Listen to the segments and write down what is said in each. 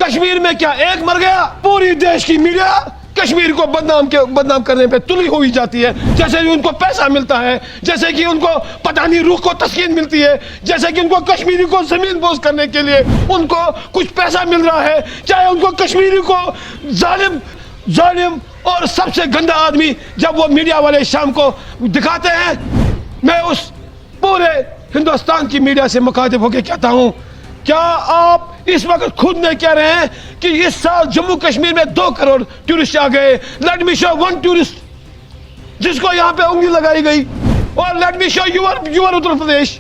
کشمیر میں کیا ایک مر گیا؟ پوری دیش کی میڈیا کشمیر کو بدنام کرنے پہ تلی ہوئی جاتی ہے، جیسے کہ ان کو پیسہ ملتا ہے، جیسے کہ ان کو پٹھانی روح کو تسکین ملتی ہے، جیسے کہ ان کو کشمیری کو زمین بوس کرنے کے لیے ان کو کچھ پیسہ مل رہا ہے، چاہے ان کو کشمیری کو ظالم اور سب سے گندا آدمی جب وہ میڈیا والے شام کو دکھاتے ہیں، میں اس پورے ہندوستان کی میڈیا سے مخاطب ہو کے کہتا ہوں، کیا آپ اس وقت خود نہیں کہہ رہے ہیں کہ اس سال جموں کشمیر میں 2 کروڑ ٹورسٹ آ گئے؟ لیٹ می شو ون ٹورسٹ جس کو یہاں پہ انگلی لگائی گئی، اور let me show your Uttar Pradesh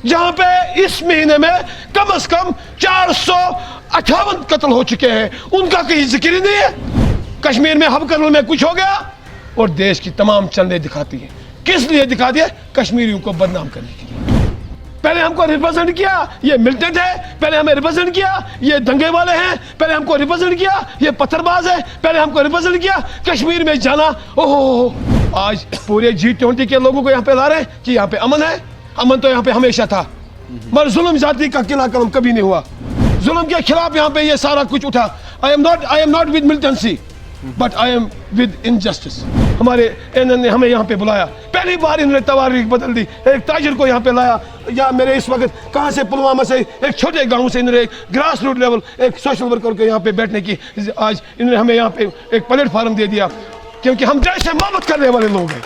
جہاں پہ اس مہینے میں کم از کم 458 قتل ہو چکے ہیں، ان کا کہیں ذکر ہی نہیں ہے۔ کشمیر میں ہب کرنل میں کچھ ہو گیا اور دیش کی تمام چندے دکھاتی ہیں، کس لیے دکھاتی ہے؟ کشمیریوں کو بدنام کرنے کے لیے۔ پہلے ہم کو ریپرزینٹ کیا یہ ملٹنٹ ہے، پہلے ہمیں ریپرزینٹ کیا یہ دنگے والے ہیں، پہلے ہم کو ریپرزینٹ کیا یہ پتھر باز ہے، پہلے ہم کو ریپرزینٹ کیا کشمیر میں جانا۔ آج پورے G20 کے لوگوں کو یہاں پہ لا رہے ہیں کہ یہاں پہ امن ہے۔ امن تو یہاں پہ ہمیشہ تھا، مگر ظلم زیادتی کا قلعہ قلم کبھی نہیں ہوا۔ ظلم کے خلاف یہاں پہ یہ سارا کچھ اٹھا۔ I am not with militancy but I am with injustice۔ ہمارے این نے ہمیں یہاں پہ بلایا، پہلی بار انہوں نے تواریخ بدل دی، ایک تاجر کو یہاں پہ لایا، یا میرے اس وقت کہاں سے پلوامہ سے ایک چھوٹے گاؤں سے انہوں نے ایک گراس روٹ لیول ایک سوشل ورکر کو یہاں پہ بیٹھنے کی، آج انہوں نے ہمیں یہاں پہ ایک پلیٹ فارم دے دیا، کیونکہ ہم دیش سے محبت کرنے والے لوگ ہیں۔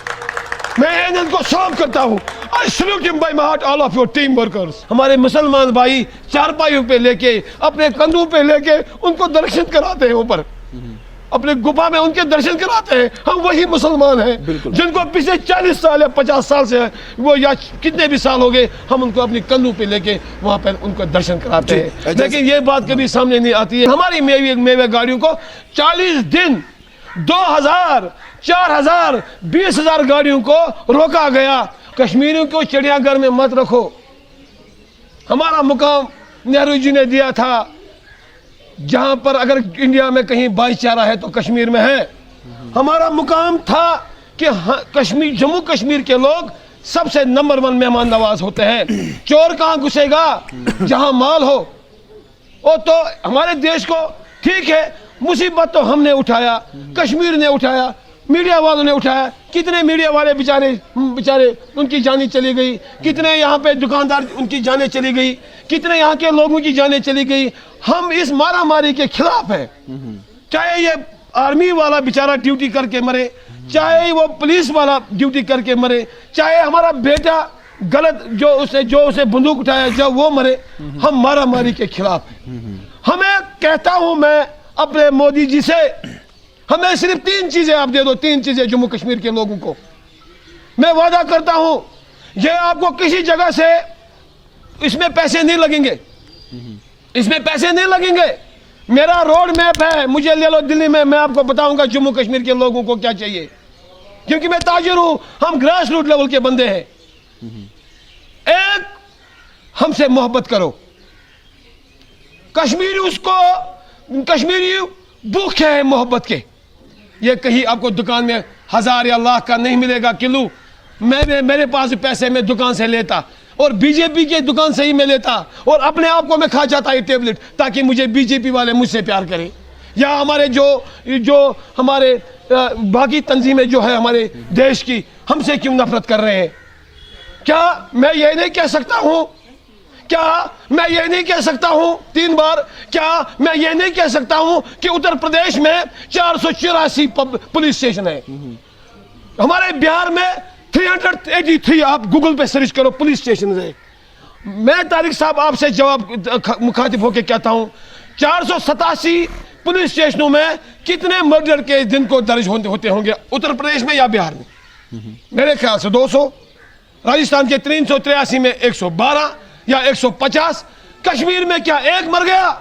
میں این کو سلام کرتا ہوں۔ I salute him by my heart, all of your team workers۔ ہمارے مسلمان بھائی چارپائیوں پہ لے کے اپنے کندھوں پہ لے کے ان کو درشن کراتے ہیں، اوپر اپنے گفا میں ان کے درشن کراتے ہیں۔ ہم وہی مسلمان ہیں جن کو پچھلے 40 سال یا 50 سال سے وہ یا کتنے بھی سال ہو گئے، ہم ان کو اپنی کندھوں پہ لے کے وہاں پہ ان کو درشن کراتے ہیں، لیکن یہ بات کبھی سامنے نہیں آتی ہے۔ ہماری میوے گاڑیوں کو 40 دن 2000 4000 20,000 گاڑیوں کو روکا گیا۔ کشمیریوں کو چڑیا گھر میں مت رکھو۔ ہمارا مقام نہرو جی نے دیا تھا، جہاں پر اگر انڈیا میں کہیں بھائی چارہ ہے تو کشمیر میں ہے۔ ہمارا مقام تھا کہ جموں کشمیر کے لوگ سب سے نمبر 1 مہمان نواز ہوتے ہیں۔ چور کہاں گھسے گا؟ جہاں مال ہو۔ اور تو ہمارے دیش کو ٹھیک ہے، مصیبت تو ہم نے اٹھایا، کشمیر نے اٹھایا، میڈیا والوں نے اٹھایا۔ کتنے میڈیا والے بیچارے ان کی جانیں چلی گئی، کتنے یہاں پہ دکاندار ان کی جانیں چلی گئی، کتنے یہاں کے لوگوں کی جانیں چلی گئی۔ ہم اس مارا ماری کے خلاف ہیں، چاہے یہ آرمی والا بیچارہ ڈیوٹی کر کے مرے، چاہے وہ پولیس والا ڈیوٹی کر کے مرے، چاہے ہمارا بیٹا غلط جو اسے بندوق اٹھایا جب وہ مرے، ہم مارا ماری کے خلاف ہیں۔ ہمیں کہتا ہوں میں اپنے مودی جی سے، ہمیں صرف 3 چیزیں آپ دے دو، 3 چیزیں جموں کشمیر کے لوگوں کو۔ میں وعدہ کرتا ہوں یہ آپ کو کسی جگہ سے اس میں پیسے نہیں لگیں گے، اس میں پیسے نہیں لگیں گے۔ میرا روڈ میپ ہے، مجھے لے لو دلی میں آپ کو بتاؤں گا جموں کشمیر کے لوگوں کو کیا چاہیے، کیونکہ میں تاجر ہوں، ہم گراس روٹ لیول کے بندے ہیں۔ ایک، ہم سے محبت کرو۔ کشمیری بھوکے ہیں محبت کے۔ یہ کہیں آپ کو دکان میں 1000 یا لاکھ کا نہیں ملے گا کلو۔ میرے پاس پیسے میں دکان سے لیتا، اور بی جے پی کے دکان سے ہی میں لیتا، اور اپنے آپ کو میں کھا جاتا یہ ٹیبلٹ تاکہ مجھے بی جے پی والے مجھ سے پیار کریں، یا ہمارے جو ہمارے باقی تنظیمیں جو ہے ہمارے دیش کی ہم سے کیوں نفرت کر رہے ہیں۔ کیا میں یہ نہیں کہہ سکتا ہوں، کیا میں یہ نہیں کہہ سکتا ہوں 3 بار، کیا میں یہ نہیں کہہ سکتا ہوں کہ اتر پردیش میں 484 پولیس اسٹیشن ہے، ہمارے بہار میں 383، آپ گوگل پہ سرچ کرو پولیس اسٹیشن ہے۔ میں طارق صاحب آپ سے جواب مخاطب ہو کے کہتا ہوں 487 پولیس اسٹیشنوں میں کتنے مرڈر کے دن کو درج ہوتے ہوں گے اتر پردیش میں یا بہار میں؟ میرے خیال سے 200، راجستھان کے 383 میں 112 یا 150۔ کشمیر میں کیا ایک مر گیا؟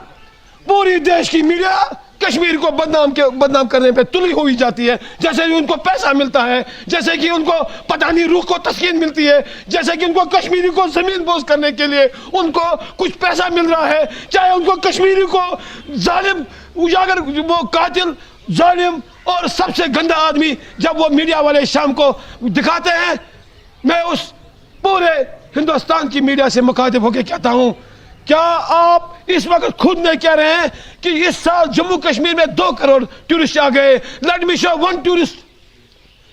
پوری دیش کی میڈیا کشمیر کو بدنام کرنے پہ تلی ہوئی جاتی ہے، جیسے کہ ان کو پیسہ ملتا ہے، جیسے کہ ان کو پٹھانی روح کو تسکین ملتی ہے، جیسے کہ ان کو کشمیری کو زمین بوس کرنے کے لیے ان کو کچھ پیسہ مل رہا ہے، چاہے ان کو کشمیری کو ظالم اجاگر وہ قاتل ظالم اور سب سے گندا آدمی جب وہ میڈیا والے شام کو دکھاتے ہیں۔ میں اس پورے ہندوستان کی میڈیا سے مخاطب ہو کے کہتا ہوں، کیا آپ اس وقت خود نہیں کہہ رہے ہیں کہ اس سال جموں کشمیر میں 2 کروڑ ٹورسٹ آ گئے؟ لیٹ می شو 1 ٹورسٹ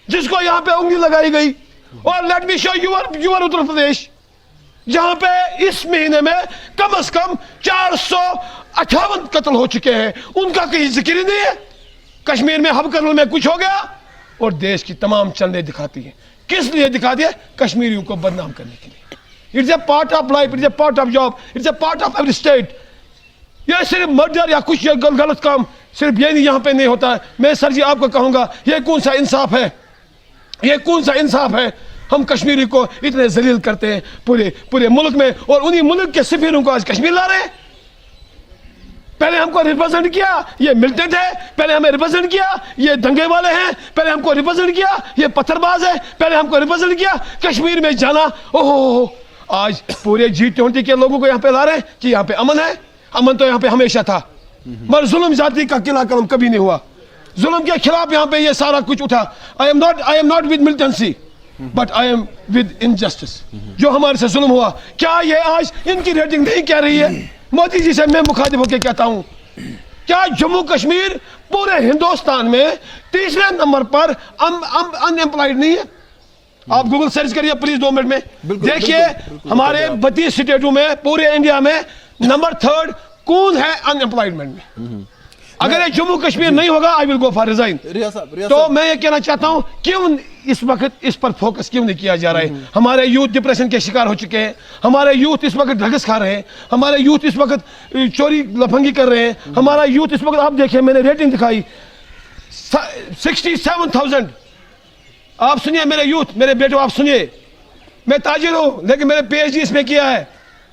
جس کو یہاں پہ انگلی لگائی گئی. اور let me show your Uttar Pradesh جہاں پہ اس مہینے میں کم از کم 458 قتل ہو چکے ہیں. ان کا کہیں ذکر ہی نہیں ہے. کشمیر میں ہب کرنل میں کچھ ہو گیا اور دیش کی تمام چندے دکھاتی ہیں. کس لیے دکھاتی ہے؟ کشمیریوں کو بدنام کرنے کے لیے. It's a part of life, it's a part of job, it's a part of every state. یہ صرف مرڈر یا کچھ غلط کام صرف یہ نہیں یہاں پہ نہیں ہوتا ہے. میں سر جی آپ کو کہوں گا, یہ کون سا انصاف ہے؟ یہ کون سا انصاف ہے؟ ہم کشمیری کو اتنے ذلیل کرتے ہیں پورے ملک میں, اور انہی ملک کے سفیروں کو آج کشمیر لا رہے ہیں. پہلے ہم کو ریپرزینٹ کیا یہ ملٹنٹ ہے, پہلے ہمیں ریپرزینٹ کیا یہ دنگے والے ہیں, پہلے ہم کو ریپرزینٹ کیا یہ پتھر باز ہے, پہلے ہم کو ریپرزینٹ کیا کشمیر میں جانا. اوہ آج پورے G20 کے لوگوں کو یہاں پہ لا رہے ہیں کہ یہاں پہ امن ہے. امن تو یہاں پہ ہمیشہ تھا, مگر ظلم زیادتی کا قلعہ قلم کبھی نہیں ہوا. ظلم کے خلاف یہاں پہ یہ سارا کچھ اٹھا. I am not with militancy but I am with injustice. جو ہمارے سے ظلم ہوا, کیا یہ آج ان کی ریٹنگ نہیں کہہ رہی ہے؟ مودی جی سے میں مخاطب ہو کے کہتا ہوں, کیا جموں کشمیر پورے ہندوستان میں 3رے نمبر پر ان امپلائڈ نہیں ہے؟ آپ گوگل سرچ کریے پلیز 2 منٹ میں, دیکھیے ہمارے 32 اسٹیٹوں میں پورے انڈیا میں نمبر 3 کون ہے ان امپلائمنٹ میں. اگر یہ جموں کشمیر نہیں ہوگا I will go for resign. تو میں یہ کہنا چاہتا ہوں کیوں اس وقت اس پر فوکس کیوں نہیں کیا جا رہا ہے؟ ہمارے یوتھ ڈپریشن کے شکار ہو چکے ہیں, ہمارے یوتھ اس وقت ڈرگس کھا رہے ہیں, ہمارے یوتھ اس وقت چوری لفنگی کر رہے ہیں, ہمارا یوتھ اس وقت, آپ دیکھیں میں نے ریٹنگ دکھائی 67,000. آپ سنیے میرے یوتھ, میرے بیٹوں آپ سنیے, میں تاجر ہوں لیکن میں نے PhD اس میں کیا ہے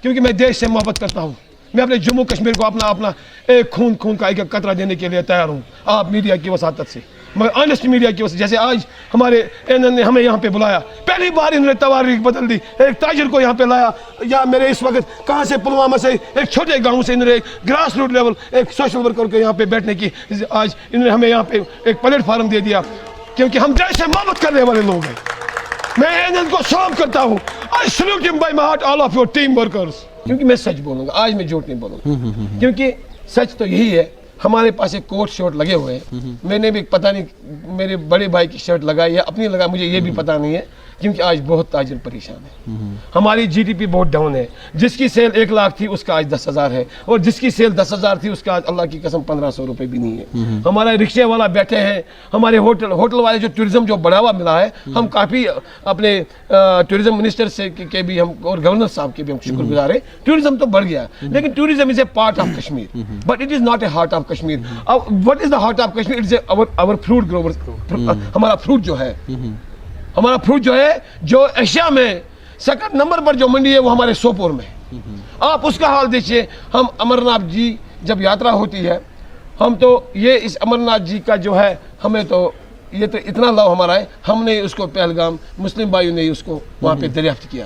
کیونکہ میں دیش سے محبت کرتا ہوں. میں اپنے جموں کشمیر کو اپنا ایک خون کا ایک قطرہ دینے کے لیے تیار ہوں. آپ میڈیا کی وساطت سے, مگر آنیسٹ میڈیا کی وساطت, جیسے آج ہمارے نے ہمیں یہاں پہ بلایا, پہلی بار انہوں نے تواریخ بدل دی. ایک تاجر کو یہاں پہ لایا, یا میرے اس وقت کہاں سے پلوامہ سے ایک چھوٹے گاؤں سے انہوں نے ایک گراس روٹ لیول ایک سوشل ورکر کو یہاں پہ بیٹھنے کی, آج انہوں نے ہمیں یہاں پہ ایک پلیٹ فارم دے دیا کیونکہ ہم دیش سے محبت کرنے والے لوگ ہیں. میں ان کو سلام کرتا ہوں. I salute him by my heart, all of your team workers. کیونکہ میں سچ بولوں گا, آج میں جھوٹ نہیں بولوں گا, کیونکہ سچ تو یہی ہے. ہمارے پاس ایک کوٹ شرٹ لگے ہوئے ہیں, میں نے بھی پتہ نہیں میرے بڑے بھائی کی شرٹ لگائی یا اپنی لگا, مجھے یہ بھی پتہ نہیں ہے, کیونکہ آج بہت تاجر پریشان ہے. ہماری GDP بہت ڈاؤن ہے. جس کی سیل 1 لاکھ تھی اس کا آج 10,000 ہے, اور جس کی سیل 10,000 تھی اس کا آج اللہ کی قسم 1,500 روپے بھی نہیں ہے. ہمارے رکشے والا بیٹھے ہیں, ہمارے ہوٹل والے جو ٹورزم جو بڑھاوا ملا ہے, ہم کافی اپنے ٹورزم منسٹر سے کے بھی ہم اور گورنر صاحب کے بھی ہم شکر گزار ہیں. ٹورزم تو بڑھ گیا, لیکن tourism is a part of Kashmir but it is not a heart of Kashmir. What is the heart of Kashmir? It's our fruit growers. ہمارا فروٹ جو ہے, ہمارا فروٹ جو ہے, جو ایشیا میں 2nd نمبر پر جو منڈی ہے وہ ہمارے سوپور میں. آپ اس کا حال دیکھیے. ہم امرناتھ جی جب یاترا ہوتی ہے, ہم تو یہ اس امرناتھ جی کا جو ہے, ہمیں تو یہ تو اتنا لو ہمارا ہے, ہم نے اس کو پہلگام مسلم بھائیوں نے اس کو وہاں پہ دریافت کیا,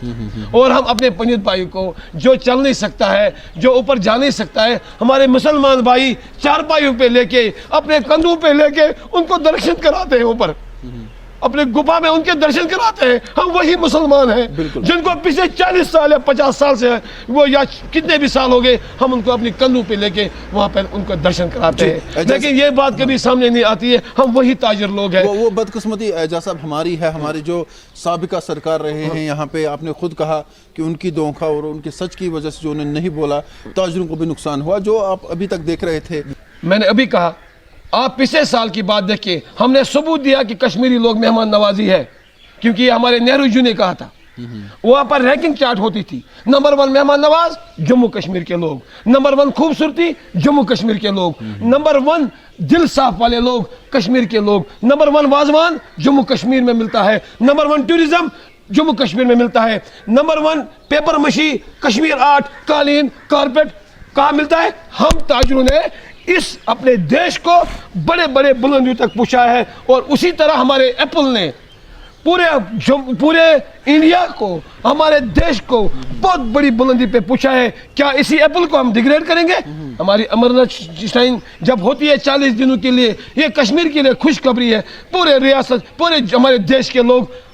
اور ہم اپنے پنجت بھائی کو جو چل نہیں سکتا ہے, جو اوپر جا نہیں سکتا ہے, ہمارے مسلمان بھائی 4 پائیوں پہ لے کے, اپنے کندھوں پہ لے کے ان کو درشن کراتے ہیں اوپر, اپنے گفا میں ان کے درشن کراتے ہیں. ہم وہی مسلمان ہیں جن کو پچھلے 40 سال یا 50 سال سے وہ یا کتنے بھی سال ہو گئے, ہم ان کو اپنی کندھوں پہ لے کے وہاں پہ ان کو درشن کراتے ہیں. لیکن یہ بات کبھی سامنے نہیں آتی ہے. ہم وہی تاجر لوگ ہیں. وہ بدقسمتی اعجاز صاحب ہماری ہے. ہمارے جو سابقہ سرکار رہے ہیں یہاں پہ, آپ نے خود کہا کہ ان کی دھوکہ اور ان کے سچ کی وجہ سے جو انہوں نے نہیں بولا, تاجروں کو بھی نقصان ہوا, جو آپ ابھی تک دیکھ رہے تھے. میں نے ابھی کہا, آپ پچھلے سال کی بات دیکھیں, ہم نے ثبوت دیا کہ کشمیری لوگ مہمان نوازی ہے, کیونکہ یہ ہمارے نہرو جی نے کہا تھا. وہاں پر رینکنگ چارٹ ہوتی تھی, نمبر 1 مہمان نواز جموں کشمیر کے لوگ, نمبر 1 خوبصورتی جموں کشمیر کے لوگ, نمبر 1 دل صاف والے لوگ کشمیر کے لوگ, نمبر 1 واضوان جموں کشمیر میں ملتا ہے, نمبر 1 ٹورزم جموں کشمیر میں ملتا ہے, نمبر 1 پیپر مشی, کشمیر آرٹ, قالین, کارپیٹ کہاں ملتا ہے. ہم تاجروں نے اس اپنے دیش کو بڑے بڑے بلندیوں تک پہنچا ہے, اور اسی طرح ہمارے ایپل نے پورے انڈیا کو, ہمارے دیش کو بہت بڑی بلندی پہ پہنچا ہے. کیا اسی ایپل کو ہم ڈیگریڈ کریں گے؟ ہماری امرناتھ شرائن جب ہوتی ہے 40 دنوں کے لیے, یہ کشمیر کے لیے خوشخبری ہے. پورے ریاست, پورے ہمارے دیش کے لوگ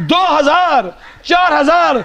2000, 4000,